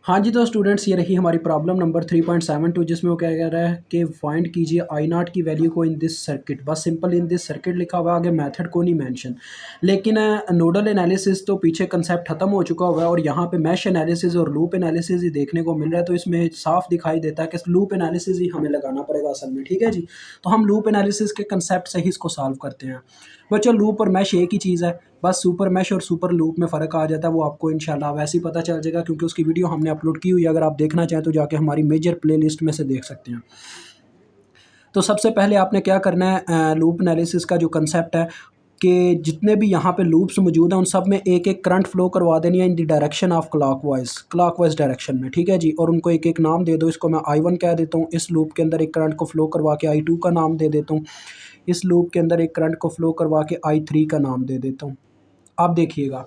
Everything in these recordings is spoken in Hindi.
हाँ जी, तो स्टूडेंट्स ये रही हमारी प्रॉब्लम नंबर 3.72 जिसमें वो क्या कह रहा है कि फाइंड कीजिए आई नॉट की वैल्यू को इन दिस सर्किट। बस सिंपल इन दिस सर्किट लिखा हुआ है, आगे मेथड को नहीं मेंशन। लेकिन नोडल एनालिसिस तो पीछे कंसेप्ट खत्म हो चुका हुआ है और यहाँ पे मैश एनालिसिस और लूप एनालिसिस ही देखने को मिल रहा है। तो इसमें साफ दिखाई देता है कि लूप एनालिसिस ही हमें लगाना पड़ेगा असल में। ठीक है जी, तो हम लूप एनालिसिस के कंसेप्ट से ही इसको सॉल्व करते हैं। बच्चों लूप और मैश एक ही चीज़ है, बस सुपर मैश और सुपर लूप में फ़र्क आ जाता है। वो आपको इंशाल्लाह वैसे ही पता चल जाएगा क्योंकि उसकी वीडियो हमने अपलोड की हुई है। अगर आप देखना चाहें तो जाके हमारी मेजर प्लेलिस्ट में से देख सकते हैं। तो सबसे पहले आपने क्या करना है, लूप एनालिसिस का जो कंसेप्ट है कि जितने भी यहाँ पे लूप्स मौजूद हैं उन सब में एक एक करंट फ्लो करवा देनी है in the direction of clockwise direction में। ठीक है जी, और उनको एक एक नाम दे दो। इसको मैं I1 कह देता हूँ। इस लूप के अंदर एक करंट को फ्लो करवा के I2 का नाम दे देता हूँ। इस लूप के अंदर एक करंट को फ्लो करवा के I3 का नाम दे देता हूँ। आप देखिएगा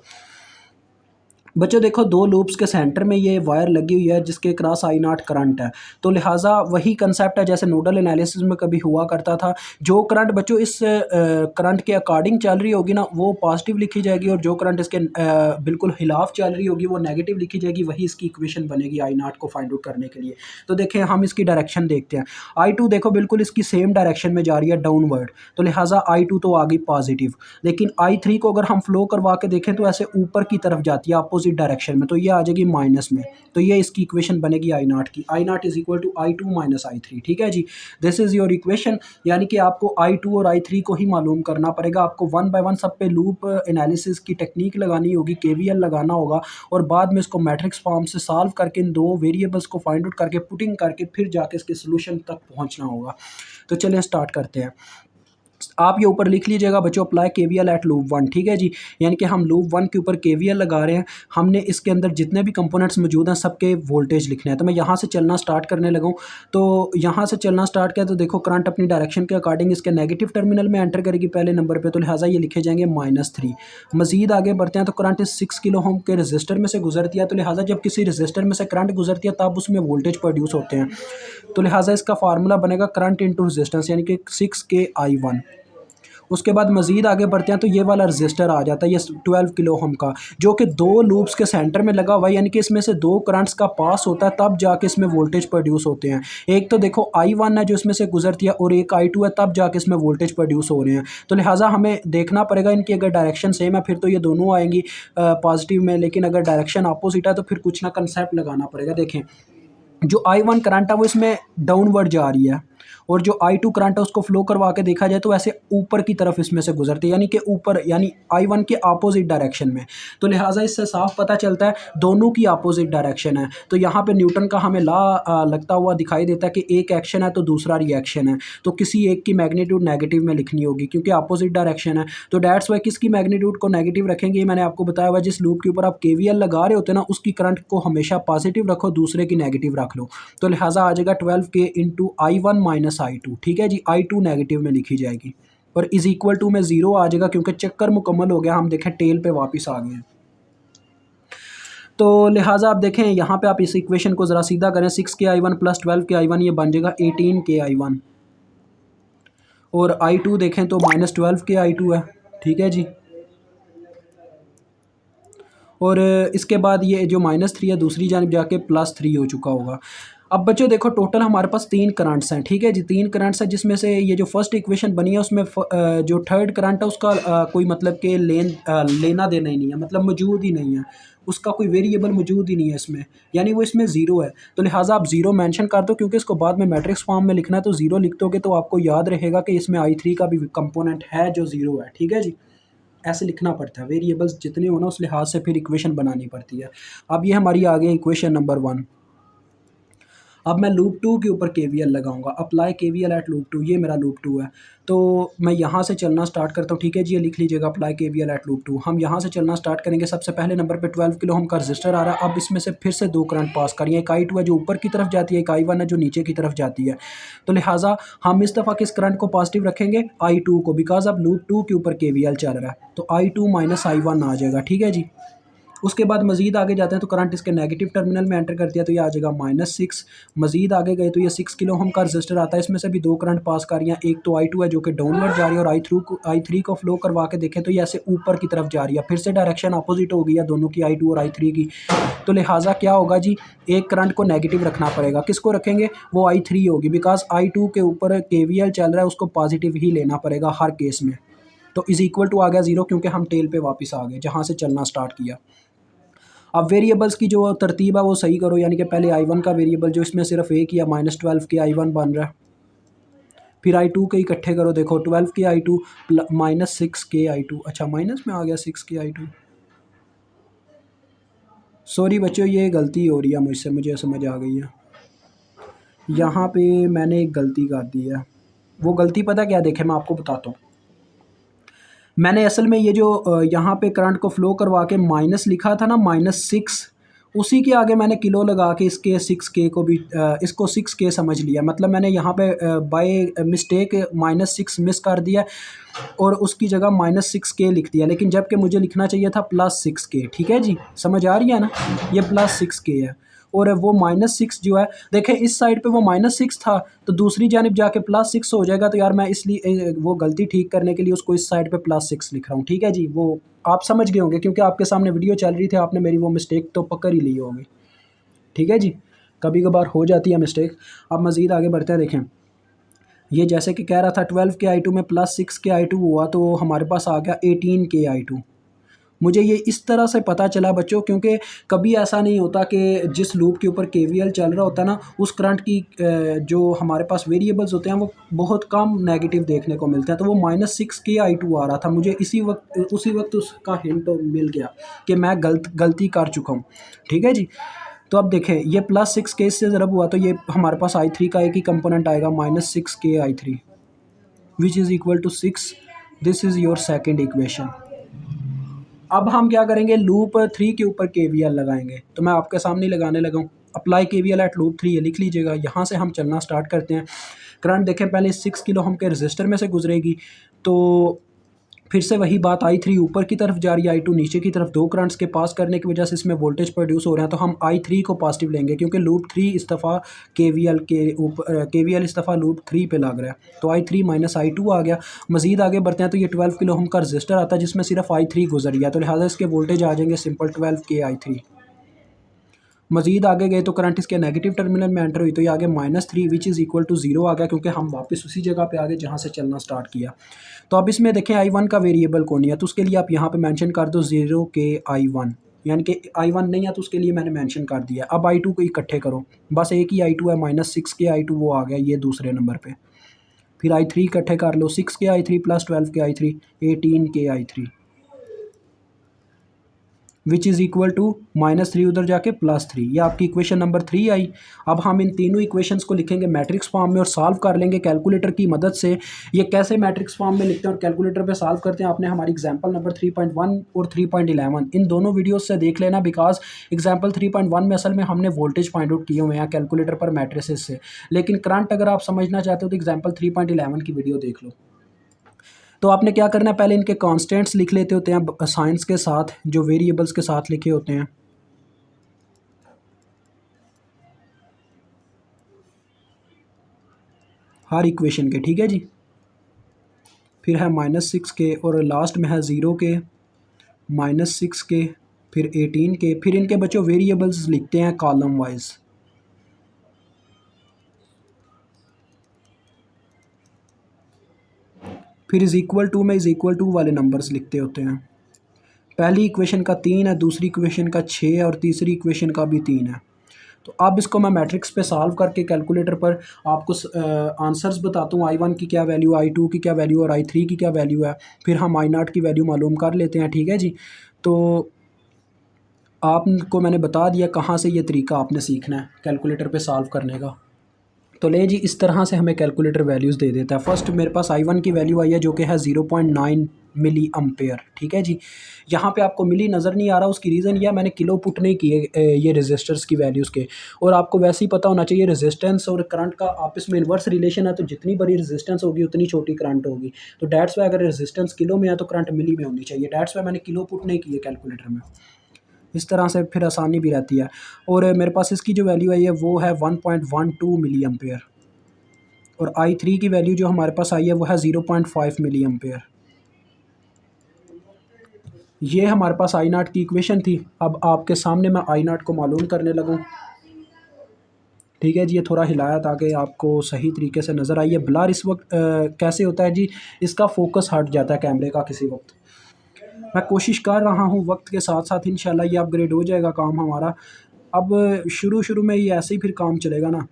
बच्चों, देखो दो लूप्स के सेंटर में ये वायर लगी हुई है जिसके क्रॉस आई नॉट करंट है। तो लिहाजा वही कंसेप्ट है जैसे नोडल एनालिसिस में कभी हुआ करता था। जो करंट बच्चों इस करंट के अकॉर्डिंग चल रही होगी ना वो पॉजिटिव लिखी जाएगी, और जो करंट इसके बिल्कुल खिलाफ चल रही होगी वो नेगेटिव लिखी जाएगी। वही इसकी इक्वेशन बनेगी आई नॉट को फाइंड आउट करने के लिए। तो देखें हम इसकी डायरेक्शन देखते हैं। I2 देखो बिल्कुल इसकी सेम डायरेक्शन में जा रही है डाउनवर्ड, तो लिहाजा I2 तो आ गई पॉजिटिव। लेकिन I3 को अगर हम फ्लो करवा के देखें तो ऐसे ऊपर की तरफ जाती है अपोजिट डायरेक्शन में, तो ये आ जाएगी माइनस में। तो ये इसकी इक्वेशन बनेगी आई नॉट की। I naught is equal to I2 minus I3। ठीक है जी, दिस इज योर इक्वेशन। यानी कि आपको I2 और I3 को ही मालूम करना पड़ेगा। आपको वन बाय वन सब पे लूप एनालिसिस की टेक्निक लगानी होगी, KVL लगाना होगा, और बाद में इसको मैट्रिक्स फॉर्म से सॉल्व करके इन दो वेरिएबल्स को फाइंड आउट करके पुटिंग करके फिर जाके इसके सोल्यूशन तक पहुंचना होगा। तो चलिए स्टार्ट करते हैं। आप ये ऊपर लिख लीजिएगा बच्चों, अप्लाई KVL एट लूप 1। ठीक है जी, यानी कि हम लूप 1 के ऊपर KVL लगा रहे हैं। हमने इसके अंदर जितने भी कंपोनेंट्स मौजूद हैं सबके वोल्टेज लिखने हैं। तो मैं यहाँ से चलना स्टार्ट करने लगा हूँ। तो यहाँ से चलना स्टार्ट किया तो देखो करंट अपनी डायरेक्शन के अकॉर्डिंग इसके नेगेटिव टर्मिनल में एंटर करेगी पहले नंबर पर, तो लिहाजा ये लिखे जाएंगे -3। मजीद आगे बढ़ते हैं तो करंट इस 6 किलो ओम के रजिस्टर में से गुजरती है। तो लिहाजा जब किसी रजिस्टर में से करंट गुजरती है तब उसमें वोल्टेज प्रोड्यूस होते हैं। तो लिहाजा इसका फार्मूला बनेगा करंट इंटू रजिस्टेंस, यानी कि 6K I1। उसके बाद मज़ीद आगे बढ़ते हैं तो ये वाला रजिस्टर आ जाता है, ये 12 किलो ओम का, जो कि दो लूप्स के सेंटर में लगा हुआ है। यानी कि इसमें से दो करंट्स का पास होता है तब जाके इसमें वोल्टेज प्रोड्यूस होते हैं। एक तो देखो I1 है जो इसमें से गुजरती है, और एक I2 है, तब जाके इसमें वोल्टेज प्रोड्यूस हो रहे हैं। तो लिहाजा हमें देखना पड़ेगा इनकी अगर डायरेक्शन सेम है फिर तो ये दोनों आएंगी पॉजिटिव में, लेकिन अगर डायरेक्शन अपोजिट है तो फिर कुछ ना कंसेप्ट लगाना पड़ेगा। देखें जो I1 करंट है वो इसमें डाउनवर्ड जा रही है, और जो I2 करंट है उसको फ्लो करवा के देखा जाए तो ऐसे ऊपर की तरफ इसमें से गुजरती है, यानी कि ऊपर, यानी I1 के अपोजिट डायरेक्शन में। तो लिहाजा इससे साफ पता चलता है दोनों की अपोजिट डायरेक्शन है। तो यहाँ पे न्यूटन का हमें लॉ लगता हुआ दिखाई देता है कि एक एक्शन है तो दूसरा रिएक्शन है, तो किसी एक की मैग्नीट्यूड नेगेटिव में लिखनी होगी क्योंकि अपोजिट डायरेक्शन है। तो डैट्स वाई किसकी मैग्नीट्यूड को नेगेटिव रखेंगे, मैंने आपको बताया हुआ जिस लूप के ऊपर आप KVL लगा रहे होते हैं ना उसकी करंट को हमेशा पॉजिटिव रखो, दूसरे की नेगेटिव रख लो। तो लिहाजा आ जाएगा 12K into I1 minus I2। ठीक है जी, I2 नेगेटिव में लिखी जाएगी और इज इक्वल टू में 0 आ जाएगा क्योंकि चक्कर मुकम्मल हो गया। हम देखें टेल पे वापस आ गए हैं। तो लिहाजा आप देखें यहाँ पे आप इस इक्वेशन को ज़रा सीधा करें, 6K I1 plus 12K I1 ये बन जाएगा 18K I1, और I2 देखें तो -12K I2 है। ठीक है जी, और इसके बाद ये जो -3 है दूसरी जानब जाके +3 हो चुका होगा। अब बच्चों देखो टोटल हमारे पास 3 करंट्स हैं। ठीक है जी, 3 करंट्स हैं जिसमें से ये जो फर्स्ट इक्वेशन बनी है उसमें जो थर्ड करंट है उसका कोई मतलब कि लेना देना ही नहीं है, मतलब मौजूद ही नहीं है, उसका कोई वेरिएबल मौजूद ही नहीं है इसमें, यानी वो इसमें 0 है। तो लिहाजा आप 0 मेंशन कर दो क्योंकि इसको बाद में मैट्रिक्स फॉर्म में लिखना है। तो 0 लिख दोगे तो आपको याद रहेगा कि इसमें I3 का भी कंपोनेंट है जो 0 है। ठीक है जी, ऐसे लिखना पड़ता है, वेरिएबल्स जितने हो ना उस लिहाज से फिर इक्वेशन बनानी पड़ती है। अब ये हमारी आ गई इक्वेशन नंबर 1। अब मैं लूप 2 के ऊपर KVL लगाऊंगा, अप्लाई KVL एट लूप 2। ये मेरा लूप 2 है, तो मैं यहाँ से चलना स्टार्ट करता हूँ। ठीक है जी, ये लिख लीजिएगा अप्लाई KVL एट लूप 2। हम यहाँ से चलना स्टार्ट करेंगे। सबसे पहले नंबर पे 12 किलो ओम का रजिस्टर आ रहा है। अब इसमें से फिर से दो करंट पास करिए, एक I2 है जो ऊपर की तरफ जाती है, एक I1 है जो नीचे की तरफ जाती है। तो लिहाजा हम इस दफ़ा किस करंट को पॉजिटिव रखेंगे, I2 को, बिकॉज अब लूप 2 के ऊपर KVL चल रहा है। तो I2 माइनस I1 आ जाएगा। ठीक है जी, उसके बाद मज़ीद आगे जाते हैं तो करंट इसके नेगेटिव टर्मिनल में एंटर कर दिया तो ये आ जाएगा -6। मज़ीद आगे गए तो ये 6 किलो ओम का रजिस्टर आता है, इसमें से भी दो करंट पास कर रही हैं, एक तो I2 है जो कि डाउनवर्ड जा रही है और I3 को फ्लो करवा के देखें तो ये ऐसे ऊपर की तरफ जा रही है। फिर से डायरेक्शन अपोजिट हो गई है दोनों की, I2 और I3 की। तो लिहाजा क्या होगा जी, एक करंट को नेगेटिव रखना पड़ेगा। किसको रखेंगे? वो I3 होगी, बिकॉज I2 के ऊपर KVL चल रहा है, उसको पॉजिटिव ही लेना पड़ेगा हर केस में। तो इज इक्वल टू आ गया 0 क्योंकि हम टेल पे वापस आ गए जहाँ से चलना स्टार्ट किया। अब वेरिएबल्स की जो तरतीब है वो सही करो, यानी कि पहले I1 का वेरिएबल जो इसमें सिर्फ एक ही है -12 के I1 बन रहा है, फिर I2 के इकट्ठे करो, देखो 12 के I2 -6 के I2, अच्छा माइनस में आ गया 6 के I2। सॉरी बच्चों ये गलती हो रही है मुझसे, मुझे समझ आ गई है, यहाँ पे मैंने एक गलती कर दी है। वो गलती पता क्या, देखे मैं आपको बताता हूँ। मैंने असल में ये जो यहाँ पे करंट को फ्लो करवा के माइनस लिखा था ना, -6, उसी के आगे मैंने किलो लगा के इसके 6K को भी इसको 6K समझ लिया। मतलब मैंने यहाँ पे बाय मिस्टेक -6 मिस कर दिया और उसकी जगह -6K लिख दिया, लेकिन जबकि मुझे लिखना चाहिए था +6K। ठीक है जी, समझ आ रही है ना, ये +6K है और वो -6 जो है, देखें इस साइड पे वो -6 था तो दूसरी जानिब जाके +6 हो जाएगा। तो यार मैं इसलिए वो गलती ठीक करने के लिए उसको इस साइड पे +6 लिख रहा हूँ। ठीक है जी, वो आप समझ गए होंगे क्योंकि आपके सामने वीडियो चल रही थी, आपने मेरी वो मिस्टेक तो पकड़ ही ली होगी। ठीक है जी, कभी कभार हो जाती है मिस्टेक। अब मज़ीद आगे बढ़ते हैं, देखें ये जैसे कि कह रहा था 12 के I2 में +6 के I2 हुआ तो हमारे पास आ गया 18 के I2। मुझे ये इस तरह से पता चला बच्चों, क्योंकि कभी ऐसा नहीं होता कि जिस लूप के ऊपर KVL चल रहा होता है ना, उस करंट की जो हमारे पास वेरिएबल्स होते हैं वो बहुत कम नेगेटिव देखने को मिलते हैं। तो वो -6 के I2 आ रहा था, मुझे उसी वक्त उसका हिंट मिल गया कि मैं गलती कर चुका हूँ। ठीक है जी, तो अब देखें ये +6 के से ज़रब हुआ तो ये हमारे पास I3 का एक ही कंपोनेंट आएगा, -6 के I3 which is equal to 6। This is your second equation. अब हम क्या करेंगे, लूप 3 के ऊपर KVL लगाएंगे। तो मैं आपके सामने लगाने लगा हूँ, अप्लाई KVL एट लूप 3, ये लिख लीजिएगा। यहाँ से हम चलना स्टार्ट करते हैं। करंट देखें पहले 6 किलो ओम के रजिस्टर में से गुजरेगी, तो फिर से वही बात, I3 ऊपर की तरफ जा रही है, I2 नीचे की तरफ। दो करंट्स के पास करने की वजह से इसमें वोल्टेज प्रोड्यूस हो रहे हैं, तो हम I3 को पॉजिटिव लेंगे क्योंकि लूप 3 इस दफ़ा KVL के ऊपर KVL इस दफ़ा लूप 3 पे लग रहा है। तो I3 - I2 आ गया। मज़ीद आगे बढ़ते हैं तो ये 12 किलो ओम का रजिस्टर आता है जिसमें सिर्फ I3 गुजर रही है, तो लिहाजा इसके वोल्टेज आ जाएंगे सिंपल 12 के I3। मज़ीद आगे गए तो करंट इसके नेगेटिव टर्मिनल में एंटर हुई तो ये आगे -3 विच इज़ इक्वल टू 0 आ गया, क्योंकि हम वापस उसी जगह पे आ गए जहाँ से चलना स्टार्ट किया। तो अब इसमें देखें I1 का वेरिएबल कौन है, तो उसके लिए आप यहाँ पे मेंशन कर दो 0 के I1, यानी कि I1 नहीं है तो उसके लिए मैंने मेंशन कर दिया। अब I2 को इकट्ठे करो, बस एक ही I2 है, -6 के I2 वो आ गया ये दूसरे नंबर पे। फिर I3 इकट्ठे कर लो, 6 के I3 + 12 के I3, 18 के I3 which is equal to -3 उधर जाके +3। ये आपकी इक्वेशन नंबर 3 आई। अब हम इन तीनों इक्वेशंस को लिखेंगे मैट्रिक्स फॉर्म में और सॉल्व कर लेंगे कैलकुलेटर की मदद से। ये कैसे मैट्रिक्स फॉर्म में लिखते हैं और कैलकुलेटर पे सॉल्व करते हैं, आपने हमारी एग्जांपल नंबर 3.1 और 3.11 इन दोनों वीडियोस से देख लेना, बिकॉज एग्जांपल 3.1 में असल में हमने वोल्टेज पॉइंट आउट किए हुए हैं कैलकुलेटर पर मैट्रिसेस से, लेकिन करंट अगर आप समझना चाहते हो तो एग्जाम्पल 3.11 की वीडियो देख लो। तो आपने क्या करना है, पहले इनके कांस्टेंट्स लिख लेते होते हैं साइंस के साथ, जो वेरिएबल्स के साथ लिखे होते हैं। हर इक्वेशन के, ठीक है जी। फिर है -6 के और लास्ट में है 0 के, -6 के, फिर 18 के। फिर इनके बच्चों वेरिएबल्स लिखते हैं कॉलम वाइज। फिर इज़ इक्वल टू में इज़ इक्वल टू वाले नंबर्स लिखते होते हैं। पहली इक्वेशन का 3 है, दूसरी इक्वेशन का 6 है और तीसरी इक्वेशन का भी 3 है। तो अब इसको मैं मैट्रिक्स पे सॉल्व करके कैलकुलेटर पर आपको आंसर्स बताता हूँ। I1 की क्या वैल्यू, I2 की क्या वैल्यू और I3 की क्या वैल्यू है, फिर हम I0 की वैल्यू मालूम कर लेते हैं। ठीक है जी, तो आपको मैंने बता दिया कहाँ से ये तरीका आपने सीखना है कैलकुलेटर पे सॉल्व करने का। तो ले जी, इस तरह से हमें कैलकुलेटर वैल्यूज़ दे देता है। फर्स्ट मेरे पास I1 की वैल्यू आई है जो कि है 0.9 मिली अम्पेयर। ठीक है जी, यहाँ पे आपको मिली नज़र नहीं आ रहा, उसकी रीज़न यह मैंने किलो पुट नहीं किए ये रेजिस्टर्स की वैल्यूज़ के। और आपको वैसे ही पता होना चाहिए रेजिस्टेंस और करंट का आपस में इन्वर्स रिलेशन है, तो जितनी बड़ी रेजिस्टेंस होगी उतनी छोटी करंट होगी। तो डैट्स वाई अगर रेजिस्टेंस किलो में है तो करंट मिली में होनी चाहिए। डैट्स वाई मैंने किलो पुट नहीं किए कैलकुलेटर में। इस तरह से फिर आसानी भी रहती है। और मेरे पास इसकी जो वैल्यू आई है वो है 1.12 मिली एम्पेयर, और I3 की वैल्यू जो हमारे पास आई है वो है 0.5 मिली एम्पेयर। ये हमारे पास आई नाट की इक्वेशन थी। अब आपके सामने मैं आई नाट को मालूम करने लगूँ। ठीक है जी, ये थोड़ा हिलाया ताकि आपको सही तरीके से नज़र आइए। ब्लर इस वक्त कैसे होता है जी, इसका फोकस हट जाता है कैमरे का किसी वक्त। मैं कोशिश कर रहा हूँ, वक्त के साथ साथ इंशाल्लाह ये अपग्रेड हो जाएगा काम हमारा। अब शुरू शुरू में ये ऐसे ही फिर काम चलेगा ना।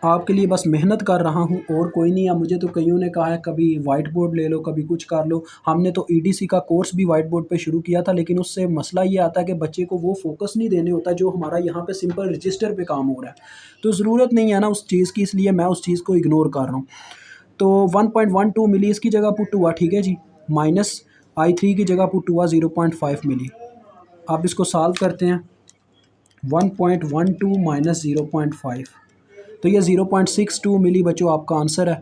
आपके लिए बस मेहनत कर रहा हूँ और कोई नहीं है। मुझे तो कईयों ने कहा है कभी वाइट बोर्ड ले लो, कभी कुछ कर लो। हमने तो ईडीसी का कोर्स भी वाइट बोर्ड पे शुरू किया था, लेकिन उससे मसला ये आता है कि बच्चे को वो फोकस नहीं देने होता जो हमारा यहाँ पे सिंपल रजिस्टर पे काम हो रहा है। तो ज़रूरत नहीं है ना उस चीज़ की, इसलिए मैं उस चीज़ को इग्नोर कर रहा हूँ। तो 1.12 मिली इसकी जगह पुट हुआ, ठीक है जी, माइनस I3 की जगह पुट हुआ 0.5 मिली। आप इसको सॉल्व करते हैं, 1.12 माइनस 0.5, तो ये 0.62 मिली बच्चों आपका आंसर है।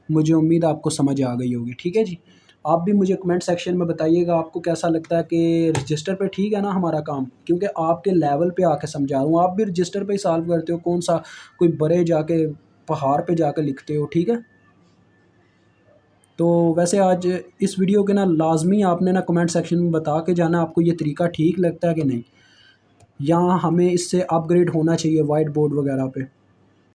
मुझे उम्मीद है आपको समझ आ गई होगी। ठीक है जी, आप भी मुझे कमेंट सेक्शन में बताइएगा आपको कैसा लगता है कि रजिस्टर पे ठीक है ना हमारा काम, क्योंकि आपके लेवल पे आके समझा रहा हूँ। आप भी रजिस्टर पे ही सॉल्व करते हो, कौन सा कोई बड़े जाके पहाड़ पे जाके लिखते हो। ठीक है, तो वैसे आज इस वीडियो के ना लाजमी आपने ना कमेंट सेक्शन में बता के जाना आपको ये तरीका ठीक लगता है कि नहीं, या हमें इससे अपग्रेड होना चाहिए वाइट बोर्ड वगैरह पे।